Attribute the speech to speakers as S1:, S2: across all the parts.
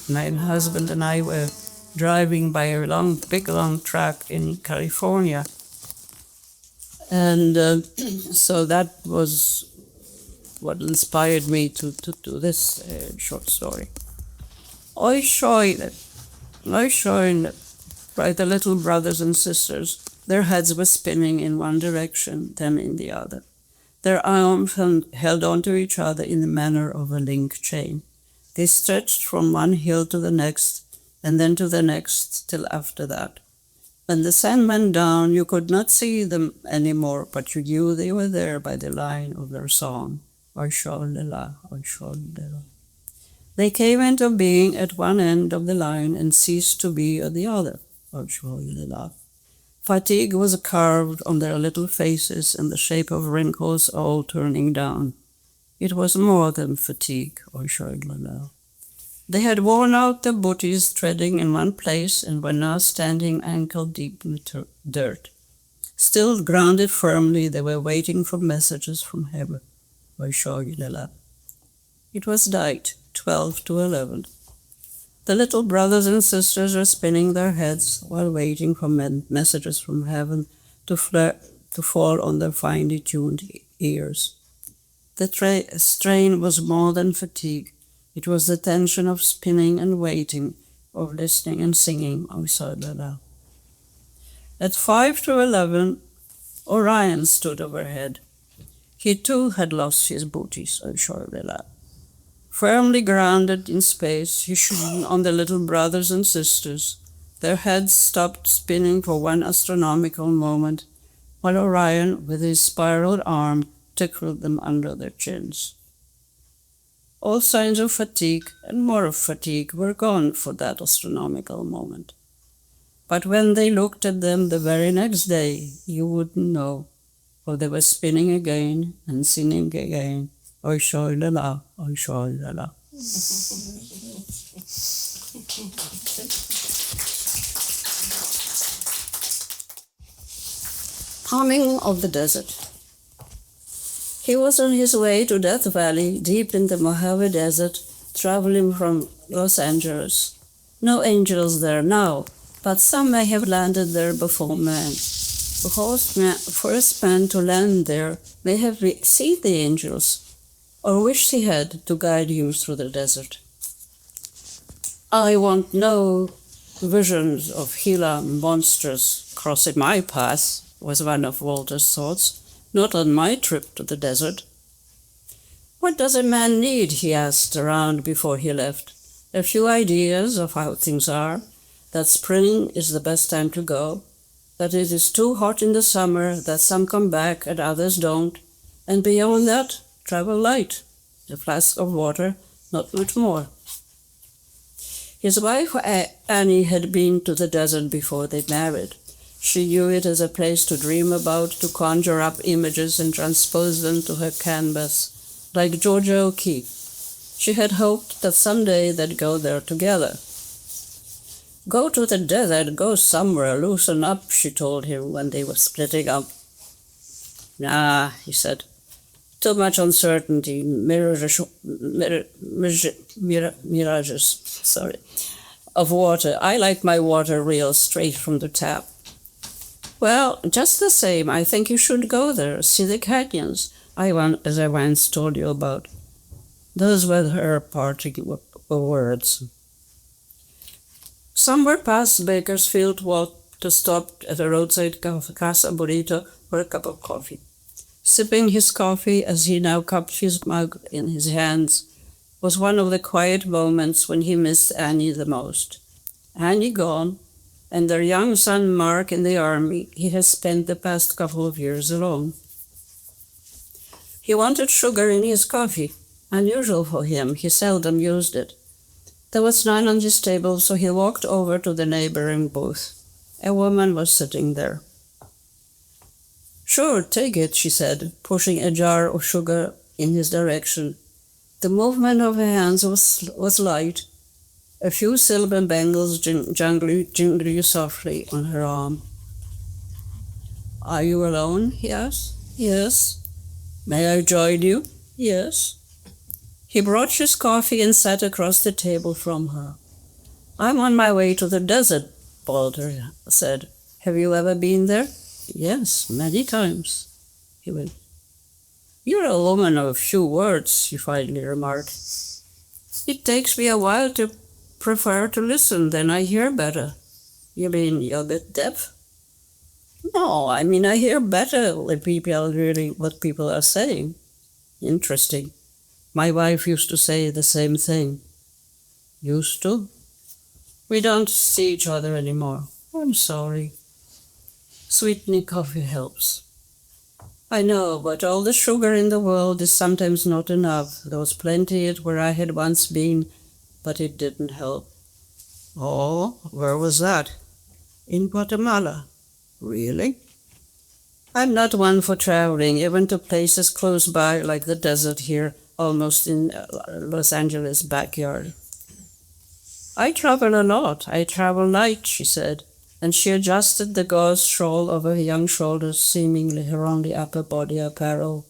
S1: my husband and I were driving by a big long track in California. And so that was what inspired me to do this short story. I showed by the little brothers and sisters, their heads were spinning in one direction, then in the other. Their arms held onto each other in the manner of a link chain. They stretched from one hill to the next, and then to the next, till after that. When the sun went down, you could not see them any more, but you knew they were there by the line of their song. Oy sholala, oy sholala. They came into being at one end of the line and ceased to be at the other. Oy sholala. Fatigue was carved on their little faces in the shape of wrinkles all turning down. It was more than fatigue, oy sholala. They had worn out their booties treading in one place and were now standing ankle-deep in the dirt. Still grounded firmly, they were waiting for messages from heaven. It was night, 12 to 11. The little brothers and sisters were spinning their heads while waiting for messages from heaven to fall on their finely tuned ears. The strain was more than fatigue. It was the tension of spinning and waiting, of listening and singing. At 5 to 11, Orion stood overhead. He too had lost his booties, Firmly grounded in space, he shone on the little brothers and sisters. Their heads stopped spinning for one astronomical moment, while Orion, with his spiraled arm, tickled them under their chins. All signs of fatigue and more of fatigue were gone for that astronomical moment. But when they looked at them the very next day, you wouldn't know, for they were spinning again and singing again. Oy shoy-la-la, oy shoy-la-la. Coming of the desert. He was on his way to Death Valley, deep in the Mojave Desert, traveling from Los Angeles. No angels there now, but some may have landed there before man. The first man to land there may have seen the angels, or wished he had to guide you through the desert. I want no visions of Gila monsters crossing my path, was one of Walter's thoughts. Not on my trip to the desert. What does a man need, he asked around before he left. A few ideas of how things are, that spring is the best time to go, that it is too hot in the summer, that some come back and others don't, and beyond that, travel light, a flask of water, not much more. His wife Annie had been to the desert before they married. She knew it as a place to dream about, to conjure up images and transpose them to her canvas, like Georgia O'Keeffe. She had hoped that someday they'd go there together. Go to the desert, go somewhere, loosen up, she told him when they were splitting up. Nah, he said. Too much uncertainty, mirages, of water. I like my water real straight from the tap. Well, just the same, I think you should go there, see the canyons, as I once told you about. Those were her parting words. Somewhere past Bakersfield, Walter stopped at a roadside Casa Burrito for a cup of coffee. Sipping his coffee as he now cupped his mug in his hands was one of the quiet moments when he missed Annie the most. Annie gone, and their young son Mark in the army, he has spent the past couple of years alone. He wanted sugar in his coffee, unusual for him, he seldom used it. There was none on his table, so he walked over to the neighboring booth. A woman was sitting there. Sure, take it, she said, pushing a jar of sugar in his direction. The movement of her hands was light. A few silver bangles jingled softly on her arm. Are you alone? He asked. Yes. May I join you? Yes. He brought his coffee and sat across the table from her. I'm on my way to the desert, Walter said. Have you ever been there? Yes, many times. He went. You're a woman of few words, she finally remarked. It takes me a while to prefer to listen, then I hear better. You mean you're a bit deaf? No, I mean I hear better what people are saying. Interesting. My wife used to say the same thing. Used to? We don't see each other anymore. I'm sorry. Sweetening coffee helps. I know, but all the sugar in the world is sometimes not enough. There was plenty where I had once been, but it didn't help. Oh, where was that? In Guatemala. Really? I'm not one for traveling, even to places close by like the desert here, almost in Los Angeles' backyard. I travel a lot. I travel light, she said, and she adjusted the gauze shawl over her young shoulders, seemingly her only upper body apparel.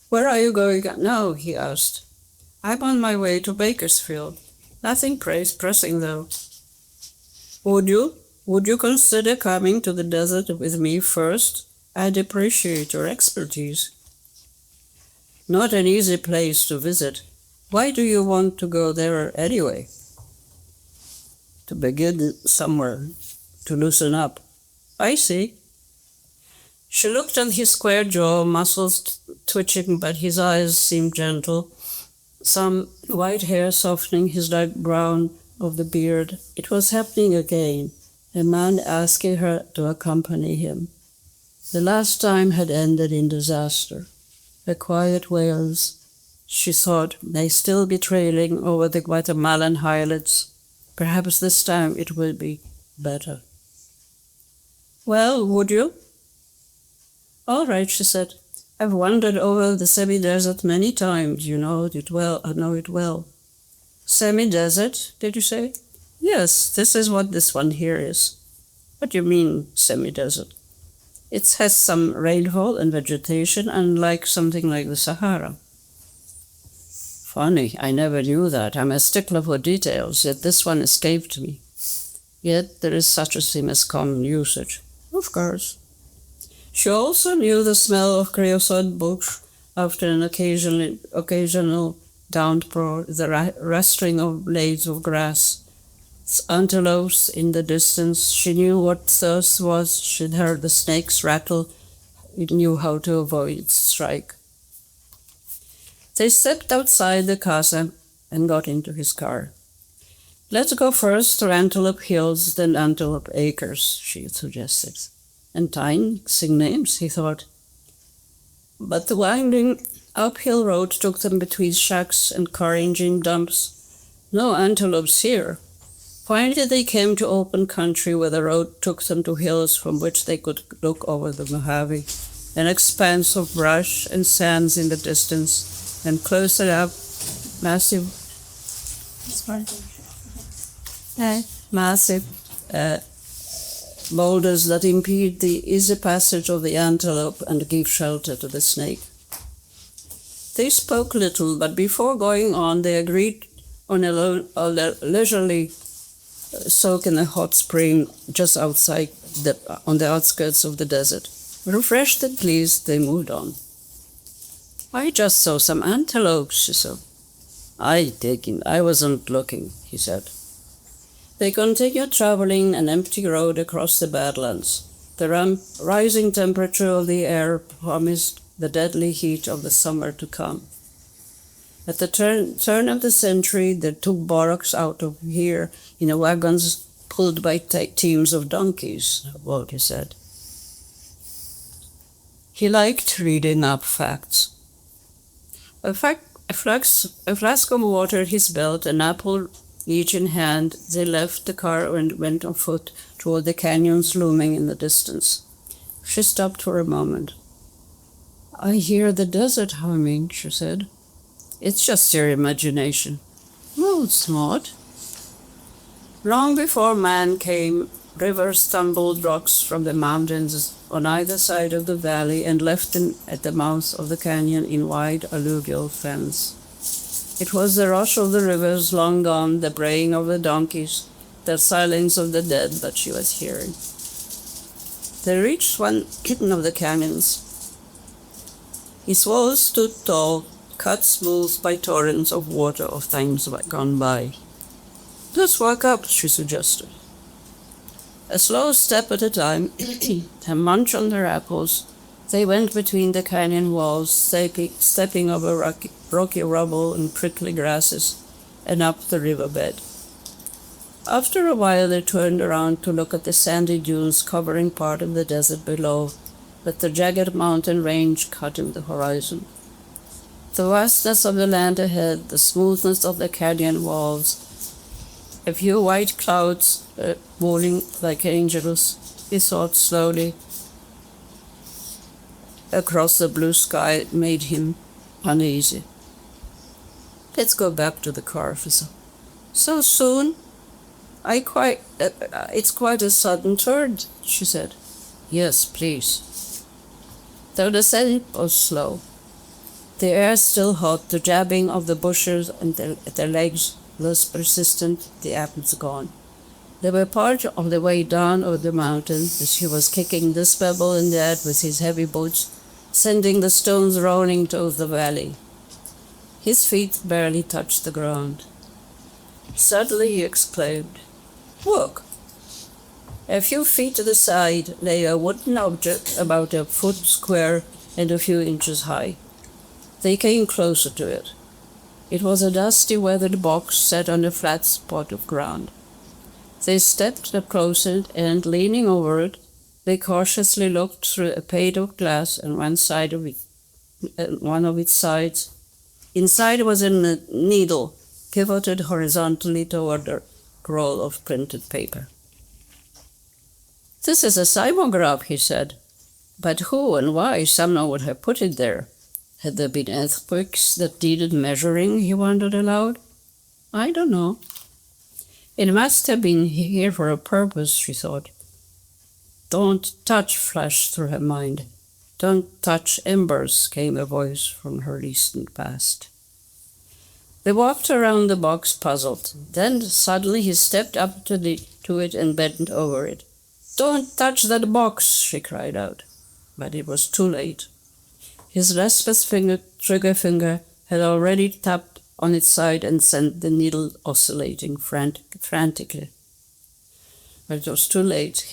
S1: Where are you going now? He asked. I'm on my way to Bakersfield. Nothing pressing, though. Would you consider coming to the desert with me first? I'd appreciate your expertise. Not an easy place to visit. Why do you want to go there anyway? To begin somewhere, to loosen up. I see. She looked at his square jaw, muscles twitching, but his eyes seemed gentle. Some white hair softening his dark brown of the beard. It was happening again, a man asking her to accompany him. The last time had ended in disaster. The quiet wails, she thought, may still be trailing over the Guatemalan highlands. Perhaps this time it will be better. Well, would you? All right, she said. I've wandered over the semi-desert many times. You know it well. I know it well. Semi-desert, did you say? Yes, this is what this one here is. What do you mean, semi-desert? It has some rainfall and vegetation, unlike something like the Sahara. Funny, I never knew that. I'm a stickler for details, yet this one escaped me. Yet there is such a thing as common usage. Of course. She also knew the smell of creosote bush after an occasional downpour, the rustling of blades of grass, antelopes in the distance. She knew what thirst was. She'd heard the snakes rattle. She knew how to avoid its strike. They stepped outside the casa and got into his car. Let's go first to Antelope Hills, then Antelope Acres, she suggested. Enticing names, he thought. But the winding uphill road took them between shacks and car engine dumps. No antelopes here. Finally they came to open country where the road took them to hills from which they could look over the Mojave, an expanse of brush and sands in the distance, and closer up, massive boulders that impede the easy passage of the antelope and give shelter to the snake. They spoke little, but before going on, they agreed on a leisurely soak in a hot spring just outside, on the outskirts of the desert. Refreshed and pleased, they moved on. I just saw some antelopes, she said. I wasn't looking, he said. They continued traveling an empty road across the Badlands. The rising temperature of the air promised the deadly heat of the summer to come. At the turn of the century, they took Borax out of here in wagons pulled by teams of donkeys, Walter said. He liked reading up facts. A flask of water at his belt, an apple each in hand, they left the car and went on foot toward the canyons looming in the distance. She stopped for a moment. I hear the desert humming, she said. It's just your imagination. No, it's not. Long before man came, rivers tumbled rocks from the mountains on either side of the valley and left them at the mouth of the canyon in wide alluvial fens. It was the rush of the rivers long gone, the braying of the donkeys, the silence of the dead that she was hearing. They reached one of the canyons. Its walls stood tall, cut smooth by torrents of water of times gone by. "Let's walk up," she suggested. A slow step at a time, a munch on their apples, they went between the canyon walls, stepping over rocky rubble and prickly grasses, and up the riverbed. After a while they turned around to look at the sandy dunes covering part of the desert below, with the jagged mountain range cutting the horizon. The vastness of the land ahead, the smoothness of the canyon walls, a few white clouds rolling like angels, he thought slowly, across the blue sky made him uneasy. "Let's go back to the car," he said. "So soon? It's quite a sudden turn," she said. "Yes, please." Though the descent was slow, the air still hot, the jabbing of the bushes and their legs less persistent, the apples gone. They were part of the way down over the mountain as he was kicking this pebble and that with his heavy boots, sending the stones rolling toward the valley. His feet barely touched the ground. Suddenly he exclaimed, "Look!" A few feet to the side lay a wooden object about a foot square and a few inches high. They came closer to it. It was a dusty, weathered box set on a flat spot of ground. They stepped up closer and, leaning over it, they cautiously looked through a pane of glass on one of its sides. Inside was a needle pivoted horizontally toward a roll of printed paper. "This is a seismograph," he said. "But who and why someone would have put it there? Had there been earthquakes that needed measuring?" he wondered aloud. "I don't know. It must have been here for a purpose," she thought. "Don't touch," flashed through her mind. "Don't touch embers," came a voice from her distant past. They walked around the box, puzzled. Then suddenly he stepped up to it and bent over it. "Don't touch that box," she cried out. But it was too late. His restless trigger finger had already tapped on its side and sent the needle oscillating frantically. But it was too late.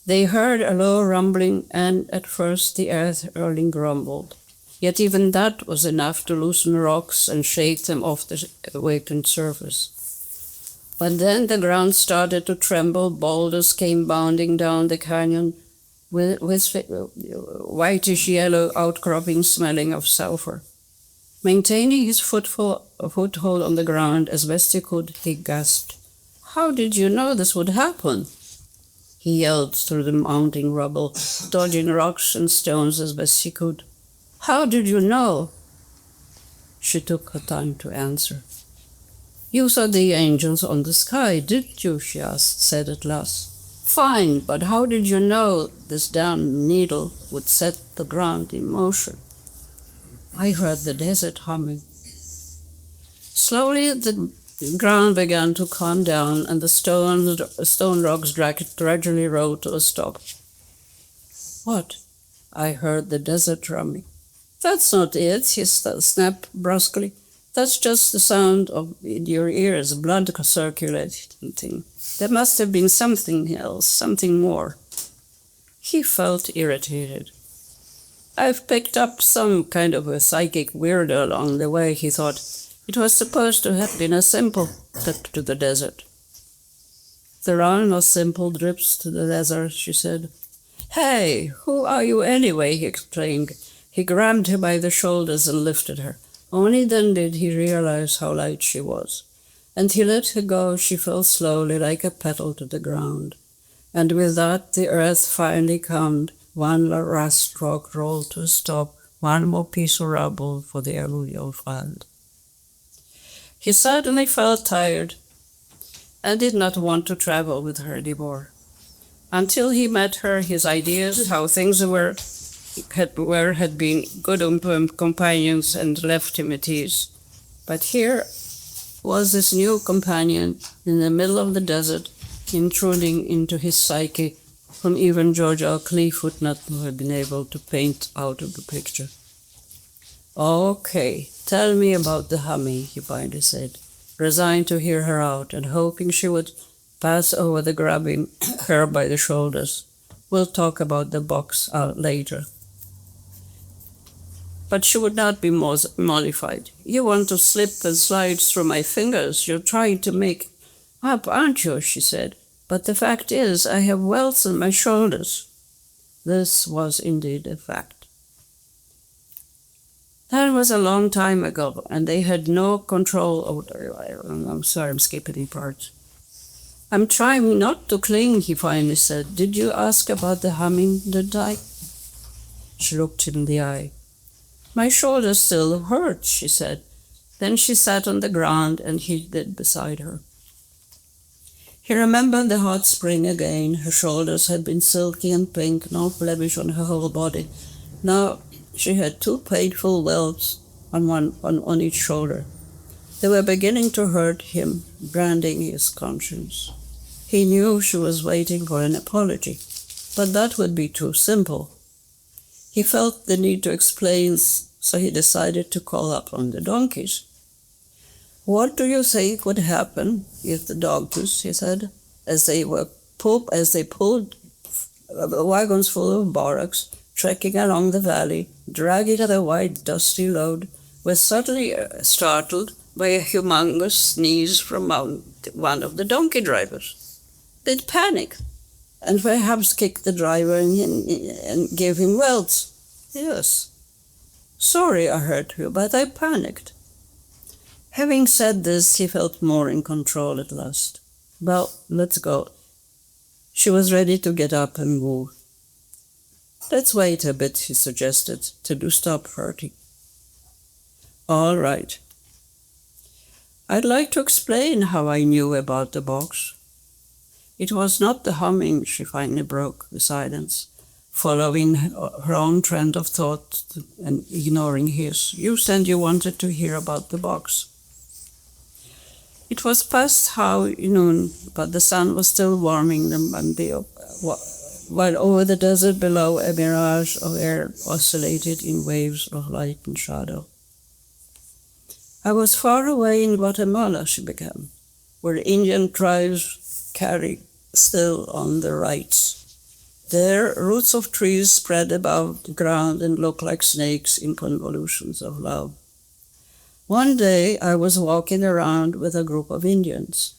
S1: They heard a low rumbling, and at first the earth hurling grumbled. Yet even that was enough to loosen rocks and shake them off the awakened surface. But then the ground started to tremble, boulders came bounding down the canyon with whitish-yellow outcroppings smelling of sulfur. Maintaining his foothold on the ground as best he could, he gasped, "How did you know this would happen?" He yelled through the mounting rubble, dodging rocks and stones as best he could. "How did you know?" She took her time to answer. "You saw the angels on the sky, didn't you?" she said at last. "Fine, but how did you know this damn needle would set the ground in motion?" "I heard the desert humming." Slowly the ground began to calm down, and the stone rocks gradually rolled to a stop. "What?" "I heard the desert drumming." "That's not it," he snapped brusquely. "That's just the sound in your ears, blood circulating. There must have been something else, something more." He felt irritated. "I've picked up some kind of a psychic weirdo along the way," he thought. It was supposed to have been a simple trip to the desert. "There are no simple trips to the desert," she said. "Hey, who are you anyway?" he exclaimed. He grabbed her by the shoulders and lifted her. Only then did he realize how light she was. And he let her go. She fell slowly like a petal to the ground. And with that, the earth finally calmed. One last rock rolled to a stop, one more piece of rubble for the alluvial flood. He suddenly felt tired and did not want to travel with her anymore. Until he met her, his ideas how things had been good companions and left him at ease. But here was this new companion in the middle of the desert, intruding into his psyche, whom even George O'Cleef would not have been able to paint out of the picture. "Okay, tell me about the humming," he finally said, resigned to hear her out and hoping she would pass over the grabbing her by the shoulders. "We'll talk about the box later." But she would not be mollified. "You want to slip and slide through my fingers. You're trying to make up, aren't you?" she said. "But the fact is, I have welts on my shoulders." This was indeed a fact. That was a long time ago, and they had no control over it. I'm sorry, I'm skipping parts. "I'm trying not to cling," he finally said. "Did you ask about the humming, did I?" She looked him in the eye. "My shoulders still hurt," she said. Then she sat on the ground and he did beside her. He remembered the hot spring again. Her shoulders had been silky and pink, no blemish on her whole body. Now she had two painful welts on each shoulder. They were beginning to hurt him, branding his conscience. He knew she was waiting for an apology, but that would be too simple. He felt the need to explain, so he decided to call up on the donkeys. "What do you think would happen if the donkeys," he said, as they pulled wagons full of borax, trekking along the valley, dragging the white, dusty load, were suddenly startled by a humongous sneeze from one of the donkey drivers? They'd panic, and perhaps kick the driver and give him welts. "Yes. Sorry I hurt you, but I panicked." Having said this, he felt more in control at last. "Well, let's go." She was ready to get up and move. "Let's wait a bit," he suggested, to stop hurting. "All right. I'd like to explain how I knew about the box." It was not the humming, she finally broke the silence, following her own trend of thought and ignoring his. "You said you wanted to hear about the box." It was past high noon, but the sun was still warming them, while over the desert below a mirage of air oscillated in waves of light and shadow. "I was far away in Guatemala," she began, "where Indian tribes carry still on their rights. There, roots of trees spread above the ground and look like snakes in convolutions of love. One day I was walking around with a group of Indians.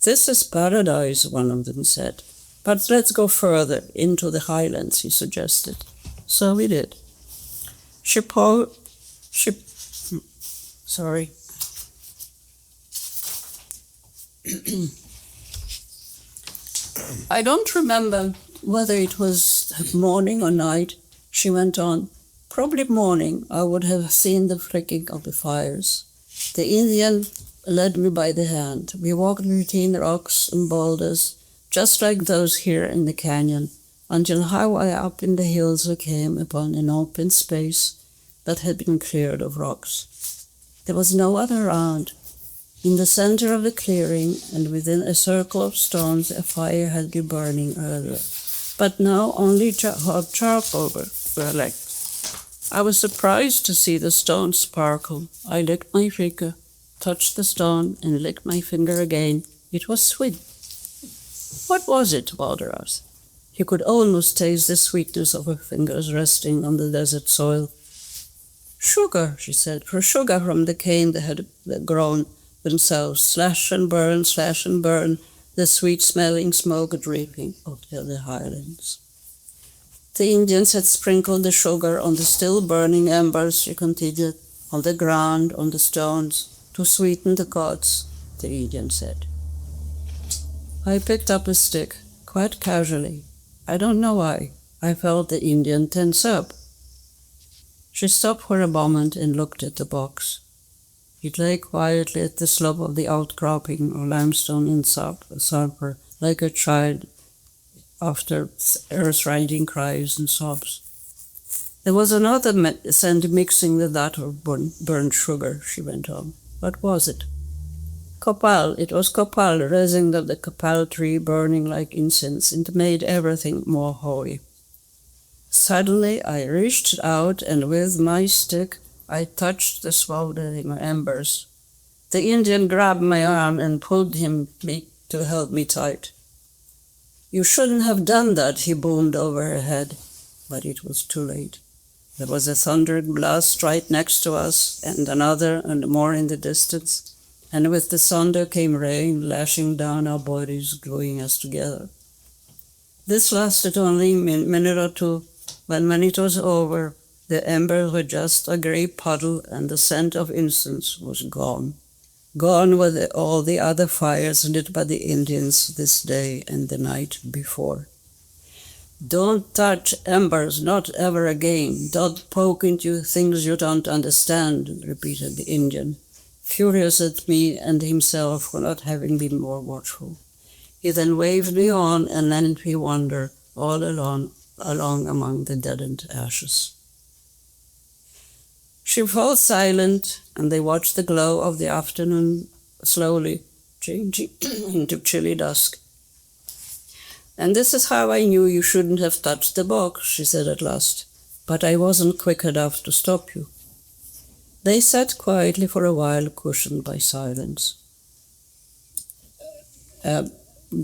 S1: 'This is paradise,' one of them said. 'But let's go further into the highlands,' he suggested. So we did. I don't remember whether it was morning or night," she went on. "Probably morning. I would have seen the flickering of the fires. The Indian led me by the hand. We walked between rocks and boulders, just like those here in the canyon, until high up in the hills we came upon an open space that had been cleared of rocks. There was no one around. In the center of the clearing and within a circle of stones a fire had been burning earlier, but now only hot charcoal were left. I was surprised to see the stone sparkle. I licked my finger, touched the stone, and licked my finger again. It was sweet." "What was it?" Walter asked. He could almost taste the sweetness of her fingers resting on the desert soil. "Sugar," she said, "for sugar from the cane that had grown themselves. Slash and burn, the sweet-smelling smoke drifting over the highlands." The Indians had sprinkled the sugar on the still-burning embers, she continued, "on the ground, on the stones, to sweeten the gods," the Indian said. I picked up a stick, quite casually. I don't know why. I felt the Indian tense up. She stopped for a moment and looked at the box. It lay quietly at the slope of the outcropping of limestone in sulfur, like a child after earth-rending cries and sobs. There was another scent mixing with that of burnt sugar, she went on. What was it? Copal. It was copal, resin of the copal tree burning like incense. It made everything more holy. Suddenly I reached out and with my stick I touched the smoldering embers. The Indian grabbed my arm and pulled me to help me tight. You shouldn't have done that, he boomed over her head. But it was too late. There was a thundering blast right next to us, and another and more in the distance, and with the thunder came rain, lashing down our bodies, gluing us together. This lasted only a minute or two, but when it was over, the embers were just a grey puddle, and the scent of incense was gone. Gone were all the other fires lit by the Indians this day and the night before. Don't touch embers, not ever again. Don't poke into things you don't understand, repeated the Indian, furious at me and himself for not having been more watchful. He then waved me on and let me wander all along among the deadened ashes. She fell silent, and they watched the glow of the afternoon slowly changing into chilly dusk. And this is how I knew you shouldn't have touched the box, she said at last, but I wasn't quick enough to stop you. They sat quietly for a while, cushioned by silence.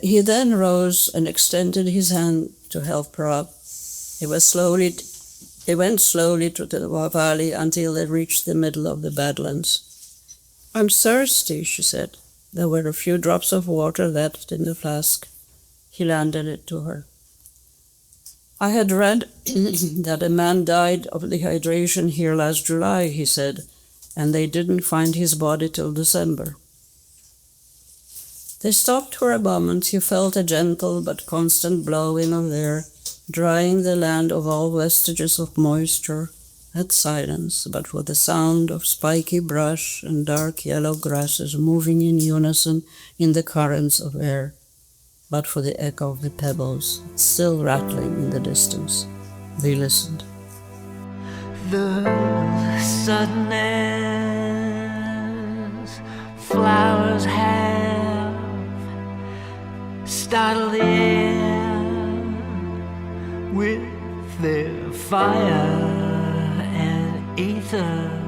S1: He then rose and extended his hand to help her up. They went slowly to the valley until they reached the middle of the Badlands. I'm thirsty, she said. There were a few drops of water left in the flask. He handed it to her. I had read that a man died of dehydration here last July, he said, and they didn't find his body till December. They stopped for a moment. He felt a gentle but constant blowing of air, drying the land of all vestiges of moisture. Had silence, but for the sound of spiky brush and dark yellow grasses moving in unison in the currents of air, but for the echo of the pebbles still rattling in the distance. They listened.
S2: The suddenness flowers have startled the air with their fire and ether.